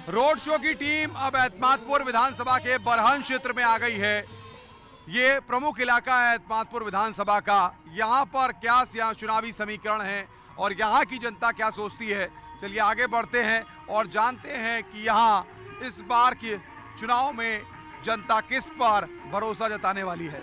Road show की team अब एतमादपुर विधानसभा के बरहन क्षेत्र में आ गई है। ये प्रमुख इलाका है एतमादपुर विधानसभा का। यहाँ पर क्या चुनावी समीकरण है और यहाँ की जनता क्या सोचती है, चलिए आगे बढ़ते हैं और जानते हैं कि यहाँ इस बार के चुनाव में जनता किस पर भरोसा जताने वाली है।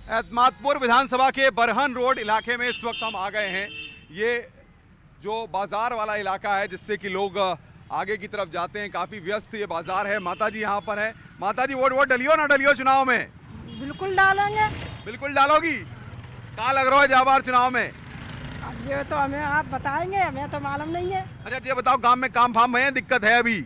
एतमादपुर विधानसभा के बरहन रोड इलाके में इस वक्त हम आ गए हैं। ये जो बाजार वाला इलाका है जिससे कि लोग आगे की तरफ जाते हैं, काफी व्यस्त ये बाजार है। माता जी यहाँ पर है। माता जी वोट डलियो ना डलियो चुनाव में? बिल्कुल डालेंगे। बिल्कुल डालोगी? क्या लग रहा है जाबार चुनाव में? अब ये तो हमें आप बताएंगे, हमें तो मालूम नहीं है। अच्छा ये बताओ, गांव में काम फाम है, दिक्कत है अभी?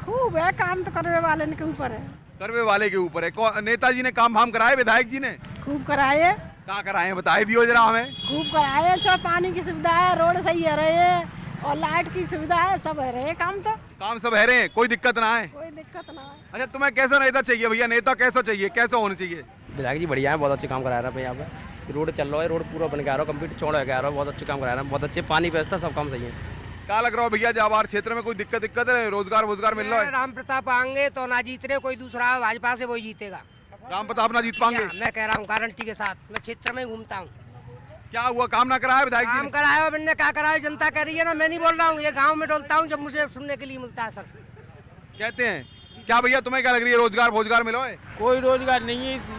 खूब है, काम तो करवे वाले के ऊपर है। करवे वाले के ऊपर है। नेताजी ने काम फाम कराए, विधायक जी ने खूब कराए। कहाँ कराए बताए दियो जरा हमें। खूब कराए, चाहे पानी की सुविधा है, रोड सही है रहे और लाइट की सुविधा है, सब है रहे काम सब है रहे, कोई दिक्कत ना है। कोई दिक्कत ना है। अच्छा तुम्हें कैसा नेता चाहिए भैया? नेता कैसा चाहिए, कैसा होना चाहिए? विधायक जी बढ़िया है, बहुत अच्छे काम करा रहे हैं। यहाँ पे रोड चल रहा है, रोड पूरा बन के आ रहा है, कंप्लीट चौड़ा हो गया रहा है, बहुत अच्छे काम करा रहे हैं, बहुत अच्छे पानी व्यवस्था सब काम सही है। क्या लग रहा है भैया जाबार क्षेत्र में कोई दिक्कत है? रोजगार मिल रहा है? राम प्रताप आएंगे तो ना जीत रहे, कोई दूसरा भाजपा से वही जीतेगा। राम प्रताप ना जीत पाएंगे? मैं कह रहा हूँ गारंटी के साथ, मैं क्षेत्र में घूमता हूँ। क्या हुआ, काम ना कराया विधायक जी? काम कराया मैंने, क्या कराया जनता कह रही है ना, मैं नहीं बोल रहा हूँ। ये गाँव में डोलता हूँ जब मुझे सुनने के लिए मिलता है। सर कहते हैं क्या भैया, तुम्हें क्या लग रही है, रोजगार मिला है? कोई रोजगार नहीं है। इस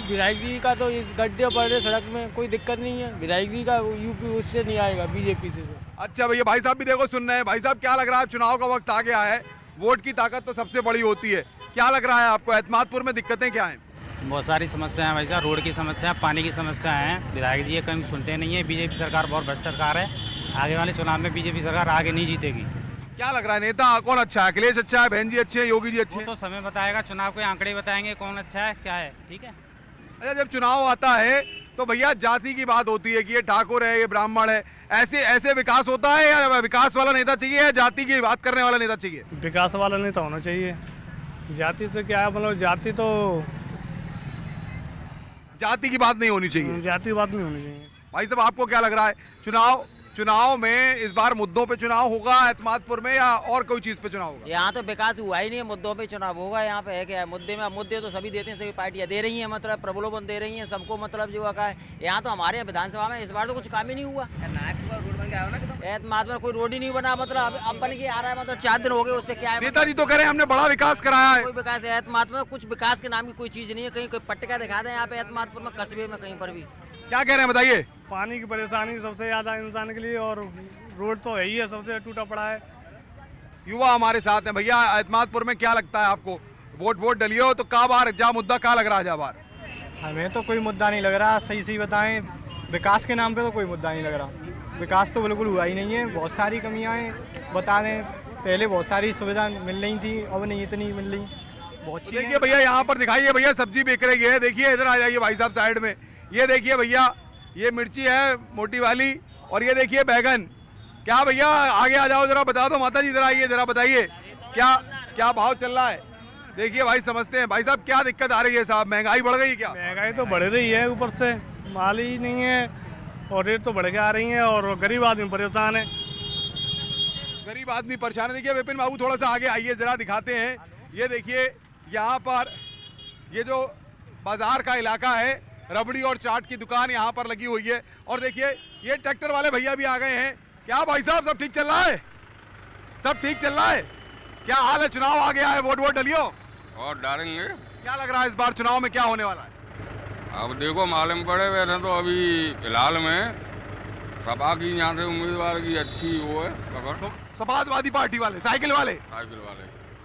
विधायक जी का तो इस गड्ढे पड़ रहे सड़क में कोई दिक्कत नहीं है। विधायक जी का यूपी उससे नहीं आएगा, बीजेपी से। अच्छा भैया, भाई साहब भी देखो सुन रहे हैं। भाई साहब क्या लग रहा है, चुनाव का वक्त आ गया है, वोट की ताकत तो सबसे बड़ी होती है। क्या लग रहा है आपको, एतमादपुर में दिक्कतें क्या है? बहुत सारी समस्या है भाई साहब, रोड की समस्या, पानी की समस्या है। विधायक जी ये कहीं सुनते नहीं है। बीजेपी सरकार बहुत भ्रष्ट सरकार है। आगे वाले चुनाव में बीजेपी सरकार आगे नहीं जीतेगी। क्या लग रहा है, नेता कौन अच्छा है? अखिलेश अच्छा है, बहन जी अच्छे हैं, योगी जी अच्छे हैं? तो समय बताएगा, चुनाव के आंकड़े बताएंगे कौन अच्छा है क्या है। ठीक है। अच्छा जब चुनाव आता है तो भैया जाति की बात होती है कि ये ठाकुर है, ये ब्राह्मण है, ऐसे विकास होता है या विकास वाला नेता चाहिए या जाति की बात करने वाला नेता चाहिए? विकास वाला नेता होना चाहिए। जाति तो क्या है, मतलब जाति की बात नहीं होनी चाहिए। जाति की बात नहीं होनी चाहिए। भाई साहब आपको क्या लग रहा है, चुनाव में इस बार मुद्दों पे चुनाव होगा एतमादपुर में या और कोई चीज पे चुनाव होगा? यहाँ तो विकास हुआ ही नहीं है, मुद्दों पे चुनाव होगा। यहाँ पे है क्या है, मुद्दे तो सभी देते हैं, सभी पार्टियां दे रही हैं, मतलब प्रबलोपन दे रही हैं सबको, मतलब जो है यहाँ तो हमारे विधानसभा में इस बार तो कुछ काम ही नहीं हुआ। एतमादपुर कोई रोड ही नहीं बना, मतलब अब बन के आ रहा है, मतलब 4 दिन हो गए, उससे क्या है? नेताजी तो कह रहे हैं हमने बड़ा विकास कराया है। कोई विकास है एतमादपुर में? कुछ विकास के नाम की कोई चीज नहीं है। कहीं कोई पट्टिका दिखा दें यहाँ पे एतमादपुर में, कस्बे में कहीं पर भी? क्या कह रहे हैं बताइए? पानी की परेशानी सबसे ज्यादा इंसान के लिए, और रोड तो है ही है, सबसे टूटा पड़ा है। युवा हमारे साथ हैं भैया, एतमादपुर में क्या लगता है आपको, वोट डलियो तो का बार जा मुद्दा क्या लग रहा है? जा बार हमें तो कोई मुद्दा नहीं लग रहा, सही बताएं। विकास के नाम पे तो कोई मुद्दा नहीं लग रहा। विकास तो बिल्कुल हुआ ही नहीं है, बहुत सारी कमियां हैं। बता दें पहले बहुत सारी सुविधा मिल रही थी, अब नहीं इतनी मिल रही। बहुत तो देखिए भैया, यहाँ पर दिखाइए भैया, सब्जी बिक रही है। देखिए इधर आ जाइए भाई साहब साइड में। ये देखिए भैया, ये मिर्ची है मोटी वाली, और ये देखिए बैगन। क्या भैया आगे आ जाओ जरा, बता दो। माता जी इधर आइए जरा, बताइए क्या भाव चल रहा है? देखिए भाई समझते हैं। भाई साहब क्या दिक्कत आ रही है साहब, महंगाई बढ़ गई क्या? महंगाई तो बढ़ रही है, ऊपर से माल ही नहीं है और रेट तो बढ़ के आ रही है, और गरीब आदमी परेशान है। गरीब आदमी परेशान है। देखिए विपिन बाबू थोड़ा सा आगे आइए जरा, दिखाते हैं। ये देखिए यहाँ पर ये जो बाजार का इलाका है, रबड़ी और चाट की दुकान यहाँ पर लगी हुई है। और देखिए ये ट्रैक्टर वाले भैया भी आ गए हैं। क्या भाई साहब सब ठीक चल रहा है? सब ठीक चल रहा है? क्या हाल है, चुनाव आ गया है, वोट डलियो? और डालेंगे। क्या लग रहा है इस बार चुनाव में क्या होने वाला है? अब देखो मालूम पड़े। वैसे तो अभी फिलहाल में सपा की यहाँ से उम्मीदवार की अच्छी वो है पकड़, समाजवादी पार्टी वाले, साइकिल वाले।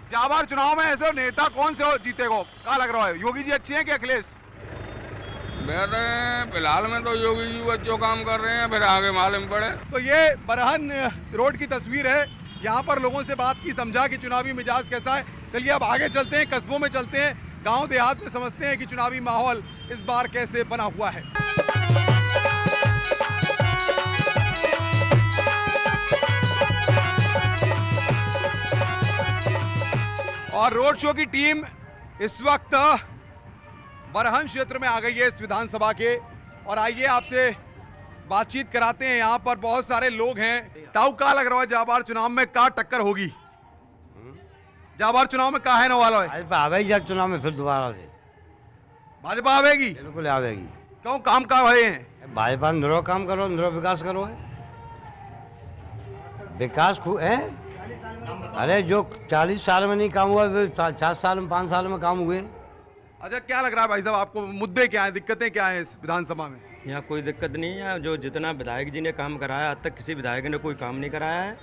जाबार चुनाव में ऐसे नेता कौन से जीतेगा, क्या लग रहा है? योगी जी अच्छे हैं कि अखिलेश? वैसे फिलहाल में तो योगी जी अच्छे काम कर रहे हैं, फिर आगे मालूम पड़े। तो ये बरहन रोड की तस्वीर है। यहाँ पर लोगों से बात की, समझा कि चुनावी मिजाज कैसा है। चलिए अब आगे चलते हैं, कस्बों में चलते हैं, गांव देहात में समझते हैं कि चुनावी माहौल इस बार कैसे बना हुआ है। और रोड शो की टीम इस वक्त बरहन क्षेत्र में आ गई है इस विधानसभा के, और आइए आपसे बातचीत कराते हैं। यहाँ पर बहुत सारे लोग हैं। ताऊ का लग रहा है जाबार चुनाव में का टक्कर होगी? जाबार चुनाव में का है ना वाला है? भाजपा आवेगी जब चुनाव में फिर दोबारा से भाजपा आवेगी? बिल्कुल आवेगी। क्यों काम का भय हैं? भाजपा निरो काम करो, निरो विकास करो है। विकास खूब है। अरे जो 40 साल में नहीं काम हुआ, 4 साल में 5 साल में काम हुए। अच्छा, क्या लग रहा है भाई साहब आपको, मुद्दे क्या हैं, दिक्कतें क्या हैं इस विधानसभा में? यहाँ कोई दिक्कत नहीं है। जो जितना विधायक जी ने काम कराया, आज तक किसी विधायक ने कोई काम नहीं कराया है।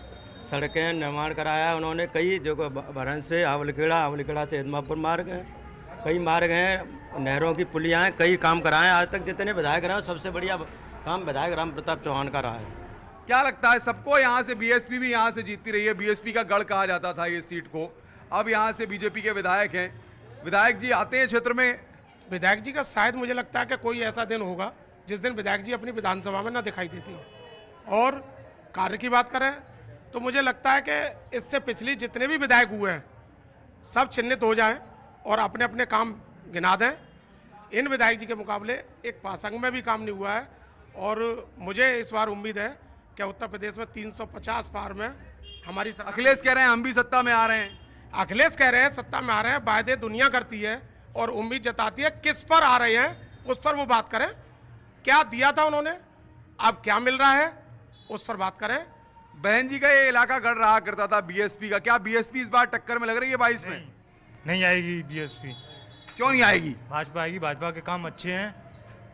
सड़कें निर्माण कराया है उन्होंने, कई जो बरहन से आवलखेड़ा से हिदमापुर मार्ग हैं, कई मार्ग हैं, नहरों की पुलियाँ हैं, कई काम कराए हैं। आज तक जितने विधायक रहे सबसे बढ़िया काम विधायक राम प्रताप चौहान का रहा है। क्या लगता है सबको, यहाँ से बीएसपी भी यहाँ से जीतती रही है, बीएसपी का गढ़ कहा जाता था ये सीट को, अब यहाँ से बीजेपी के विधायक हैं, विधायक जी आते हैं क्षेत्र में? विधायक जी का शायद मुझे लगता है कि कोई ऐसा दिन होगा जिस दिन विधायक जी अपनी विधानसभा में ना दिखाई देते हो। और कार्य की बात करें तो मुझे लगता है कि इससे पिछली जितने भी विधायक हुए हैं सब चिन्हित हो जाएं और अपने अपने काम गिना दें। इन विधायक जी के मुकाबले एक पासंग में भी काम नहीं हुआ है, और मुझे इस बार उम्मीद है कि उत्तर प्रदेश में 350 पार में हमारी अखिलेश कह रहे हैं हम भी सत्ता में आ रहे हैं। अखिलेश कह रहे हैं सत्ता में आ रहे हैं, वायदे दुनिया करती है और उम्मीद जताती है। किस पर आ रहे हैं उस पर वो बात करें, क्या दिया था उन्होंने, अब क्या मिल रहा है उस पर बात करें। बहन जी का ये इलाका गढ़ रहा करता था बीएसपी का, क्या बीएसपी इस बार टक्कर में लग रही है 22 में? नहीं आएगी बीएसपी। क्यों नहीं आएगी? भाजपा आएगी। भाजपा के काम अच्छे हैं,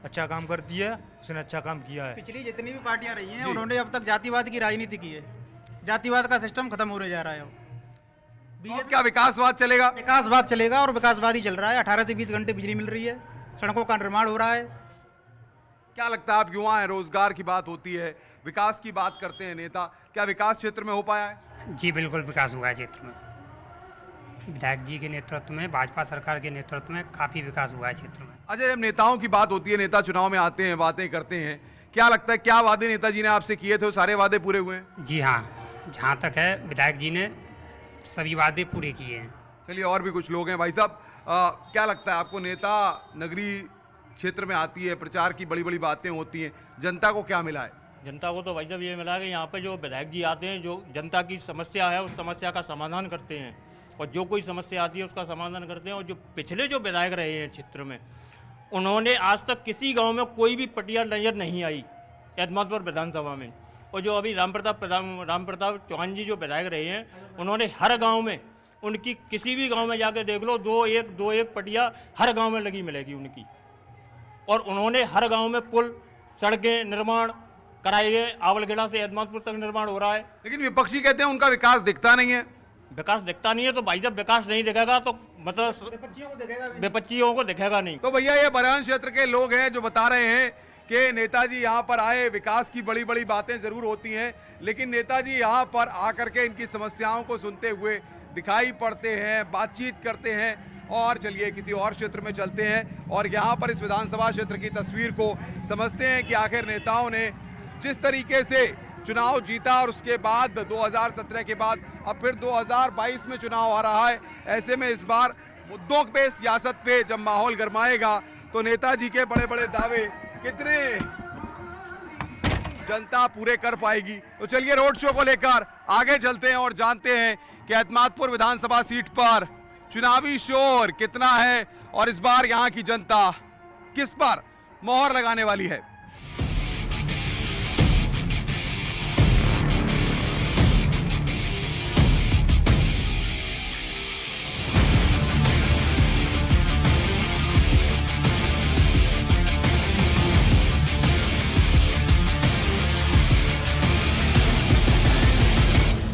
अच्छा काम करती है, उसने अच्छा काम किया है। पिछली जितनी भी पार्टियां रही हैं उन्होंने अब तक जातिवाद की राजनीति की है। जातिवाद का सिस्टम खत्म होने जा रहा है। अब क्या विकासवाद चलेगा? विकासवाद चलेगा और विकासवाद ही चल रहा है। 18 से 20 घंटे बिजली मिल रही है, सड़कों का निर्माण हो रहा है। क्या लगता है, आप युवा हैं, रोजगार की बात होती है, विकास की बात करते हैं नेता, क्या विकास क्षेत्र में हो पाया है? जी बिल्कुल विकास हुआ है क्षेत्र में। विधायक जी के नेतृत्व में, भाजपा सरकार के नेतृत्व में काफ़ी विकास हुआ है क्षेत्र में। अच्छा, जब नेताओं की बात होती है, नेता चुनाव में आते हैं, बातें करते हैं, क्या लगता है क्या वादे नेताजी ने आपसे किए थे, वो सारे वादे पूरे हुए हैं? जी हाँ, जहाँ तक है विधायक जी ने सभी वादे पूरे किए हैं। चलिए, और भी कुछ लोग हैं। भाई साहब, क्या लगता है आपको, नेता नगरीय क्षेत्र में आती है, प्रचार की बड़ी बड़ी बातें होती हैं, जनता को क्या मिला है? जनता को तो भाई साहब ये मिला कि यहाँ पे जो विधायक जी आते हैं, जो जनता की समस्या है उस समस्या का समाधान करते हैं, और जो कोई समस्या आती है उसका समाधान करते हैं। और जो पिछले जो विधायक रहे हैं क्षेत्र में, उन्होंने आज तक किसी गांव में कोई भी पटिया नजर नहीं आई एतमादपुर विधानसभा में। और जो अभी राम प्रताप चौहान जी जो विधायक रहे हैं, उन्होंने हर गाँव में, उनकी किसी भी गाँव में जाके देख लो, दो एक पटिया हर गाँव में लगी मिलेगी उनकी। और उन्होंने हर गाँव में पुल, सड़कें निर्माण कराए गए, आवलखेड़ा से एतमादपुर तक निर्माण हो रहा है। लेकिन विपक्षी कहते हैं उनका विकास दिखता नहीं है। विकास दिखता नहीं है तो भाई जब विकास नहीं दिखेगा तो मतलब विपक्षियों को दिखेगा नहीं। तो भैया, ये बरहन क्षेत्र के लोग हैं जो बता रहे हैं कि नेताजी यहाँ पर आए, विकास की बड़ी बड़ी बातें जरूर होती हैं, लेकिन नेताजी यहाँ पर आकर के इनकी समस्याओं को सुनते हुए दिखाई पड़ते हैं, बातचीत करते हैं। और चलिए किसी और क्षेत्र में चलते हैं और यहाँ पर इस विधानसभा क्षेत्र की तस्वीर को समझते हैं कि आखिर नेताओं ने जिस तरीके से चुनाव जीता और उसके बाद 2017 के बाद अब फिर 2022 में चुनाव आ रहा है, ऐसे में इस बार मुद्दों पे, सियासत पे जब माहौल गरमाएगा तो नेताजी के बड़े बड़े दावे कितने जनता पूरे कर पाएगी। तो चलिए रोड शो को लेकर आगे चलते हैं और जानते हैं कि एतमादपुर विधानसभा सीट पर चुनावी शोर कितना है और इस बार यहाँ की जनता किस पर मोहर लगाने वाली है।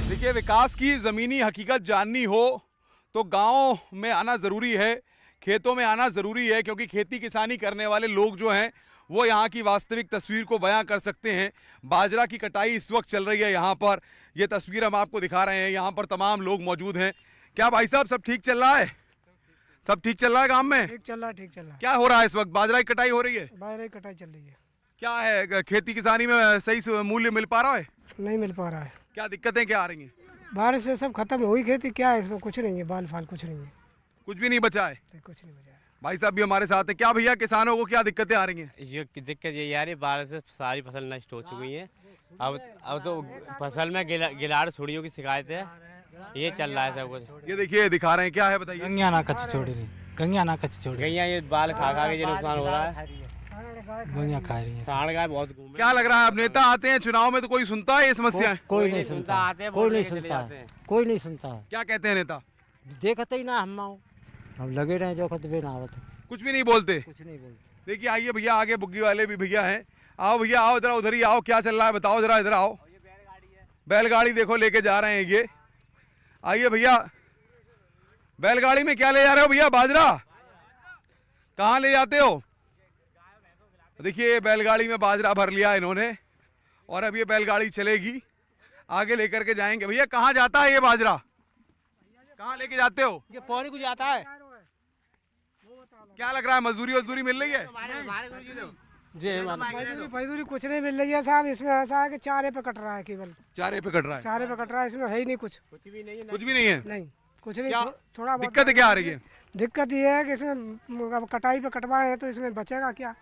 देखिए, विकास की ज़मीनी हकीकत जाननी हो तो गांव में आना ज़रूरी है, खेतों में आना ज़रूरी है, क्योंकि खेती किसानी करने वाले लोग जो हैं वो यहाँ की वास्तविक तस्वीर को बयां कर सकते हैं। बाजरा की कटाई इस वक्त चल रही है यहाँ पर, ये तस्वीर हम आपको दिखा रहे हैं। यहाँ पर तमाम लोग मौजूद हैं। क्या भाई साहब सब ठीक चल रहा है? सब ठीक चल रहा है गाँव में? ठीक चल रहा है, ठीक चल रहा है। क्या हो रहा है इस वक्त? बाजरा की कटाई हो रही है? बाजरा की कटाई चल रही है। क्या है, खेती किसानी में सही मूल्य मिल पा रहा है? नहीं मिल पा रहा है। क्या दिक्कतें क्या आ रही हैं? बारिश से सब खत्म हुई खेती, क्या है इसमें? कुछ नहीं है, बाल फाल कुछ नहीं है। कुछ भी नहीं बचा है। कुछ नहीं बचा है। भाई साहब भी हमारे साथ है। क्या भैया किसानों को क्या दिक्कतें आ रही हैं? ये दिक्कत ये आ रही है, बारिश से सारी फसल नष्ट हो चुकी है। अब तो फसल में गिलाड़ छोड़ियों की शिकायत है, ये चल रहा है सब कुछ। ये देखिए दिखा रहे हैं, क्या है बताइए? गंगा ना कच्ची छोड़ी रही, गंगा ना कच्ची छोड़ी, गैया ये बाल खा खा के जो नुकसान हो रहा है, गंगा खा रही है। सांड गाय बहुत घूम। क्या लग रहा है अब नेता आते हैं चुनाव में तो कोई सुनता है ये समस्या? कोई नहीं सुनता, कोई नहीं सुनता, कोई नहीं सुनता। क्या कहते हैं नेता? देखते ही ना हम लगे रहे जो खतबे ना आवत, कुछ भी नहीं बोलते। कुछ नहीं बोलते। देखिए आइए भैया, आगे बुग्गी वाले भी भैया हैं। आओ भैया आओ, जरा उधर ही आओ, क्या चल रहा है बताओ जरा, इधर आओ। बैलगाड़ी देखो लेके जा रहे हैं ये। आइए भैया, बैलगाड़ी में क्या ले जा रहे हो भैया? बाजरा कहाँ ले जाते हो? देखिए ये बैलगाड़ी में बाजरा भर लिया इन्होंने और अब ये बैलगाड़ी चलेगी, आगे लेकर के जाएंगे। भैया कहाँ जाता है ये बाजरा, कहाँ लेके जाते हो? ये पानी को जाता है। क्या लग रहा है मजदूरी मिल रही है? जी मजदूरी कुछ नहीं मिल रही है साहब। इसमें ऐसा है कि चारे पे कट रहा है, केवल चारे पे कट रहा है। चारे पे कट रहा है, इसमें है ही नहीं कुछ। कुछ भी नहीं है। नहीं कुछ नहीं। क्या थोड़ा बहुत दिक्कत क्या आ रही है? दिक्कत ये है कि इसमें अब कटाई पे कटवाए हैं तो इसमें बचेगा क्या?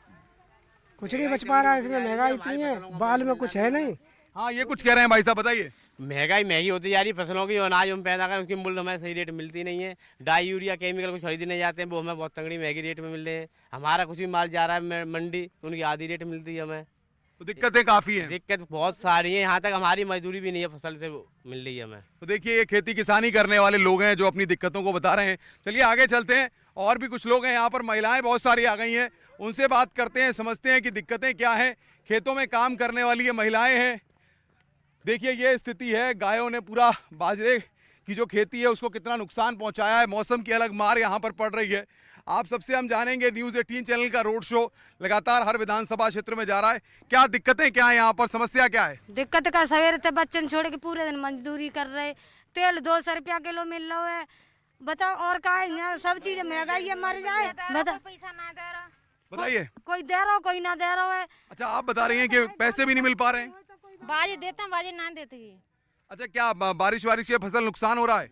कुछ नहीं बच पा रहा है। इसमें महंगाई इतनी है, बाल में कुछ है नहीं। हाँ ये कुछ कह रहे हैं भाई साहब, बताइए। महंगाई महंगी होती जा रही है, फसलों की अनाज हम पैदा करें उसकी मूल्य हमें सही रेट मिलती नहीं है। डाई यूरिया केमिकल कुछ खरीदने जाते हैं वो हमें बहुत तगड़ी महंगी रेट में मिल रहे हैं। हमारा कुछ भी माल जा रहा है मंडी तो उनकी आधी रेट मिलती है हमें। तो दिक्कतें काफी हैं। दिक्कत बहुत सारी है, यहाँ तक हमारी मजदूरी भी नहीं है फसल से मिल रही है हमें। तो देखिए ये खेती किसानी करने वाले लोग हैं जो अपनी दिक्कतों को बता रहे हैं। चलिए आगे चलते हैं, और भी कुछ लोग हैं यहाँ पर, महिलाएं बहुत सारी आ गई हैं, उनसे बात करते हैं, समझते हैं कि दिक्कतें क्या हैं। खेतों में काम करने वाली ये महिलाएं हैं। देखिए ये स्थिति है, गायों ने पूरा बाजरे की जो खेती है उसको कितना नुकसान पहुंचाया है। मौसम की अलग मार यहाँ पर पड़ रही है। आप सबसे हम जानेंगे। न्यूज़ 18 चैनल का रोड शो लगातार हर विधानसभा क्षेत्र में जा रहा है। क्या दिक्कतें क्या है यहाँ पर, समस्या क्या है? दिक्कत का सवेरे से बच्चन छोड़ के पूरे दिन मजदूरी कर रहे, तेल 200 रुपया किलो मिल रहा है। बताओ और का है, सब चीज महंगाई है, मर जाए। बताओ पैसा ना दे रहा, बताइए। कोई दे रहा कोई ना दे रहा है। अच्छा आप बता रही हैं कि पैसे भी नहीं मिल पा रहे हैं? बाजे देते हैं, बाजे ना देते हैं। अच्छा क्या बारिश वारिश से फसल नुकसान हो रहा है?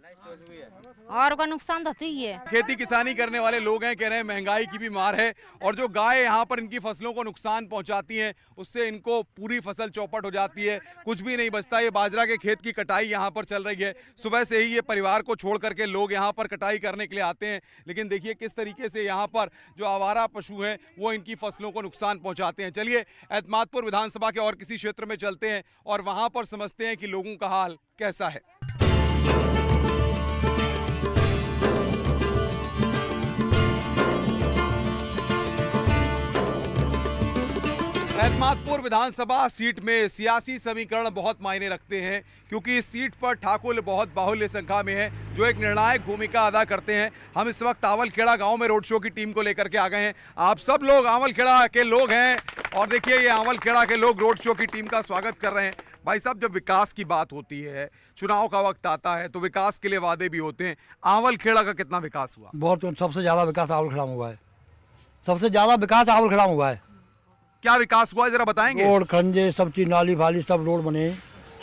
और का नुकसान तो ही है। खेती किसानी करने वाले लोग हैं, कह रहे हैं महंगाई की भी मार है और जो गाय यहाँ पर इनकी फसलों को नुकसान पहुंचाती हैं उससे इनको पूरी फसल चौपट हो जाती है, कुछ भी नहीं बचता। ये बाजरा के खेत की कटाई यहाँ पर चल रही है। सुबह से ही ये परिवार को छोड़ करके लोग यहाँ पर कटाई करने के लिए आते हैं, लेकिन देखिए किस तरीके से यहाँ पर जो आवारा पशु हैं वो इनकी फसलों को नुकसान पहुँचाते हैं। चलिए एतमादपुर विधानसभा के और किसी क्षेत्र में चलते हैं और वहाँ पर समझते हैं कि लोगों का हाल कैसा है। एतमादपुर विधानसभा सीट में सियासी समीकरण बहुत मायने रखते हैं, क्योंकि इस सीट पर ठाकुर बहुत बाहुल्य संख्या में है जो एक निर्णायक भूमिका अदा करते हैं। हम इस वक्त आवलखेड़ा गांव में रोड शो की टीम को लेकर के आ गए हैं। आप सब लोग आवलखेड़ा के लोग हैं और देखिए ये आवलखेड़ा के लोग रोड शो की टीम का स्वागत कर रहे हैं। भाई साहब जब विकास की बात होती है, चुनाव का वक्त आता है तो विकास के लिए वादे भी होते हैं। आवलखेड़ा का कितना विकास हुआ? बहुत, सबसे ज़्यादा विकास आवलखेड़ा में हुआ है। सबसे ज़्यादा विकास आवलखेड़ा में हुआ है। क्या विकास हुआ है जरा बताएंगे? रोड खंजे सब चीज, नाली फाली सब रोड बने,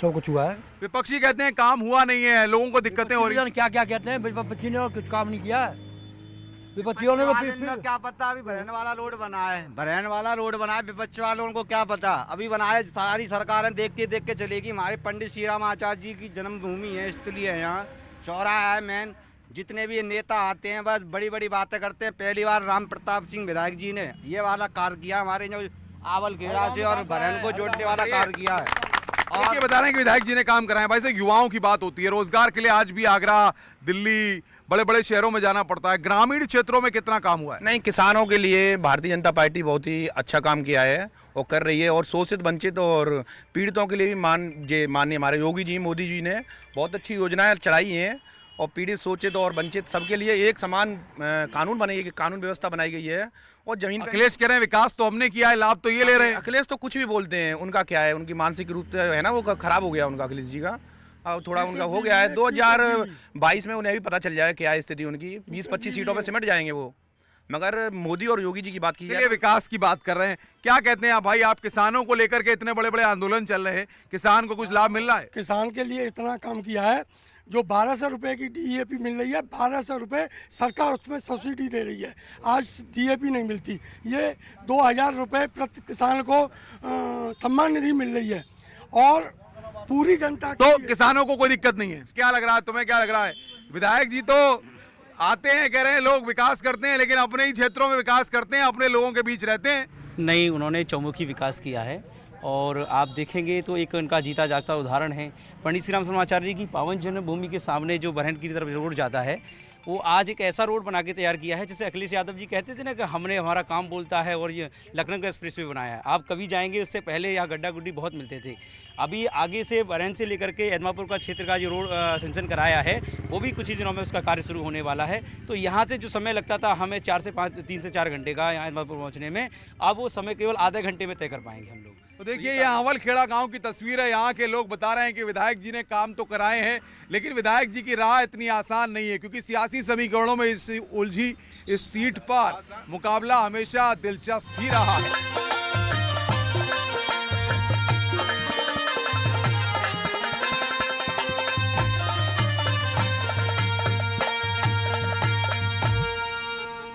सब कुछ हुआ है। विपक्षी कहते हैं काम हुआ नहीं है, लोगों को दिक्कतें हो रही हैं। क्या क्या कहते हैं, विपक्षी ने और कुछ काम नहीं किया है। विपक्षियों ने तो क्या पता, अभी भरन वाला रोड बना है, भरन वाला रोड बना है, विपक्ष वालों को क्या पता। अभी बनाए, सारी सरकारें देखती देख के चलेगी। हमारे पंडित श्री राम आचार्य जी की जन्मभूमि है, स्थली है, यहाँ चौराहा है मेन। जितने भी नेता आते हैं बस बड़ी बड़ी बातें करते हैं। पहली बार राम प्रताप सिंह विधायक जी ने ये वाला कार्य किया, हमारे जो आवलखेड़ा से और भरन को जोड़ने वाला कार्य किया है। और ये बता रहे हैं कि विधायक जी ने काम कराया। भाई से युवाओं की बात होती है, रोजगार के लिए आज भी आगरा, दिल्ली, बड़े बड़े शहरों में जाना पड़ता है। ग्रामीण क्षेत्रों में कितना काम हुआ है? नहीं, किसानों के लिए भारतीय जनता पार्टी बहुत ही अच्छा काम किया है और कर रही है। और शोषित, वंचित और पीड़ितों के लिए भी माननीय हमारे योगी जी, मोदी जी ने बहुत अच्छी योजनाएं चलाई हैं और पीड़ित, शोषित और वंचित सबके लिए एक समान कानून व्यवस्था बनाई गई है। और जमीन अखिलेश कह रहे हैं विकास तो हमने किया है, लाभ तो ये ले रहे हैं। अखिलेश तो कुछ भी बोलते हैं, उनका क्या है, उनकी मानसिक रूप से है ना वो खराब हो गया उनका, अखिलेश जी का अब थोड़ा उनका हो गया है। 2022 में उन्हें भी पता चल जाए क्या स्थिति उनकी, 20-25 सीटों पर सिमट जाएंगे वो। मगर मोदी और योगी जी की बात की जाए, विकास की बात कर रहे हैं, क्या कहते हैं आप भाई? आप किसानों को लेकर के इतने बड़े बड़े आंदोलन चल रहे हैं, किसान को कुछ लाभ मिल रहा है? किसान के लिए इतना काम किया है, जो 1200 रुपये की DAP मिल रही है, 1200 रुपये सरकार उसमें सब्सिडी दे रही है। आज DAP नहीं मिलती। ये 2000 रुपये प्रति किसान को सम्मान निधि मिल रही है और पूरी जनता तो किसानों को कोई दिक्कत नहीं है। क्या लग रहा है तुम्हें, क्या लग रहा है? विधायक जी तो आते हैं, कह रहे हैं लोग विकास करते हैं, लेकिन अपने ही क्षेत्रों में विकास करते हैं, अपने लोगों के बीच रहते हैं। नहीं, उन्होंने चौमुखी विकास किया है और आप देखेंगे तो एक उनका जीता जागता उदाहरण है। पंडित श्री राम शर्माचार्य जी की पावन जन्मभूमि के सामने जो बरहन की तरफ रोड जाता है, वो आज एक ऐसा रोड बना के तैयार किया है जैसे अखिलेश यादव जी कहते थे ना कि हमने हमारा काम बोलता है और ये लखनऊ का एक्सप्रेसवे बनाया है। आप कभी जाएंगे, उससे पहले यहाँ गड्ढा गुड्डी बहुत मिलते थे। अभी आगे से बरहन से लेकर के एदमापुर का क्षेत्र का जो रोड सेंक्शन कराया है, वो भी कुछ ही दिनों में उसका कार्य शुरू होने वाला है। तो यहाँ से जो समय लगता था हमें 3 से 4 घंटे का यहाँ एदमापुर पहुँचने में, अब वो समय केवल आधे घंटे में तय कर पाएंगे हम लोग। तो देखिए, ये अवलखेड़ा गांव की तस्वीर है। यहाँ के लोग बता रहे हैं कि विधायक जी ने काम तो कराए हैं, लेकिन विधायक जी की राह इतनी आसान नहीं है, क्योंकि सियासी समीकरणों में इस उलझी इस सीट पर मुकाबला हमेशा दिलचस्प ही रहा है।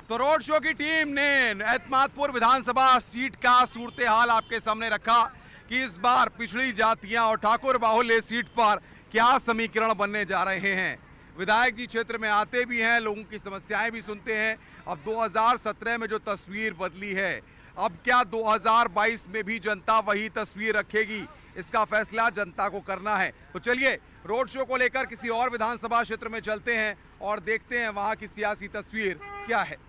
तो रोड शो की टीम ने एतमादपुर विधानसभा सीट का सूरत हाल आपके सामने रखा कि इस बार पिछड़ी जातियां और ठाकुर बाहुल्य सीट पर क्या समीकरण बनने जा रहे हैं। विधायक जी क्षेत्र में आते भी हैं, लोगों की समस्याएं भी सुनते हैं। अब 2017 में जो तस्वीर बदली है, अब क्या 2022 में भी जनता वही तस्वीर रखेगी, इसका फैसला जनता को करना है। तो चलिए रोड शो को लेकर किसी और विधानसभा क्षेत्र में चलते हैं और देखते हैं वहां की सियासी तस्वीर क्या है।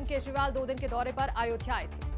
केजरीवाल 2 दिन के दौरे पर अयोध्या आए थे।